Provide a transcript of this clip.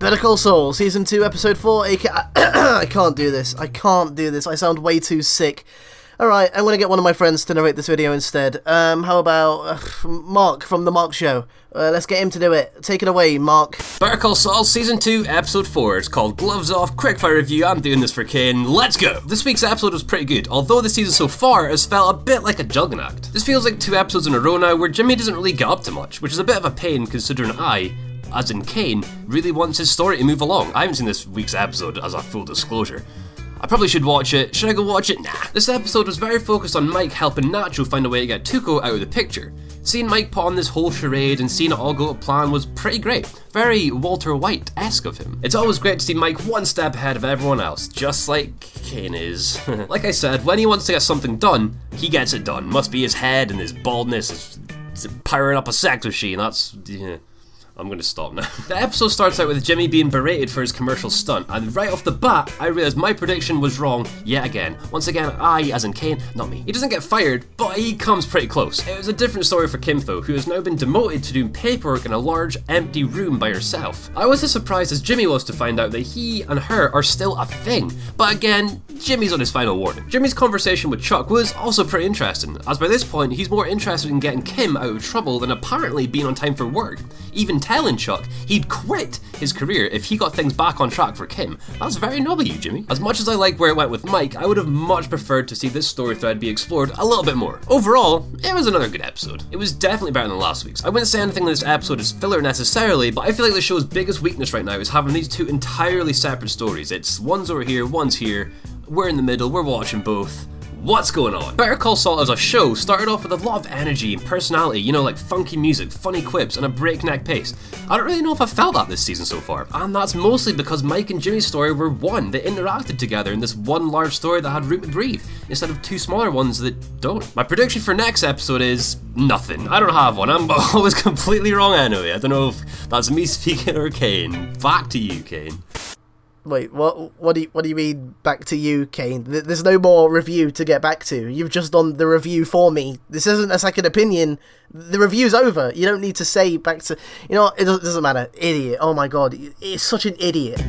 Better Call Saul, Season 2, Episode 4, I can't do this. I can't do this. I sound way too sick. Alright, I'm gonna get one of my friends to narrate this video instead. How about Mark from The Mark Show? Let's get him to do it. Take it away, Mark. Better Call Saul, Season 2, Episode 4. It's called Gloves Off, Quickfire Review. I'm doing this for Kane. Let's go! This week's episode was pretty good, although the season so far has felt a bit like a juggling act. This feels like 2 episodes in a row now where Jimmy doesn't really get up to much, which is a bit of a pain considering as in Kane, really wants his story to move along. I haven't seen this week's episode, as a full disclosure. I probably should watch it. Should I go watch it? Nah. This episode was very focused on Mike helping Nacho find a way to get Tuco out of the picture. Seeing Mike put on this whole charade and seeing it all go to plan was pretty great. Very Walter White-esque of him. It's always great to see Mike one step ahead of everyone else, just like Kane is. Like I said, when he wants to get something done, he gets it done. Must be his head and his baldness is powering up a sex machine. That's... yeah. I'm gonna stop now. The episode starts out with Jimmy being berated for his commercial stunt, and right off the bat, I realised my prediction was wrong yet again. Once again, I, as in Kane, not me. He doesn't get fired, but he comes pretty close. It was a different story for Kim though, who has now been demoted to doing paperwork in a large, empty room by herself. I was as surprised as Jimmy was to find out that he and her are still a thing. But again, Jimmy's on his final warning. Jimmy's conversation with Chuck was also pretty interesting, as by this point, he's more interested in getting Kim out of trouble than apparently being on time for work. Even telling Chuck he'd quit his career if he got things back on track for Kim. That's very noble of you, Jimmy. As much as I like where it went with Mike, I would have much preferred to see this story thread be explored a little bit more. Overall, it was another good episode. It was definitely better than last week's. I wouldn't say anything in this episode is filler necessarily, but I feel like the show's biggest weakness right now is having these 2 entirely separate stories. It's one's over here, one's here, we're in the middle, we're watching both. What's going on? Better Call Saul as a show started off with a lot of energy and personality, you know, like funky music, funny quips, and a breakneck pace. I don't really know if I felt that this season so far, and that's mostly because Mike and Jimmy's story were one. They interacted together in this one large story that had room to breathe, instead of 2 smaller ones that don't. My prediction for next episode is nothing. I don't have one. I'm always completely wrong anyway. I don't know if that's me speaking or Kane. Back to you, Kane. Wait, what do you mean back to you, Kane? There's no more review to get back to. You've just done the review for me. This isn't a second opinion. The review's over. You don't need to say back to... You know, it doesn't matter. Idiot. Oh my god. It's such an idiot.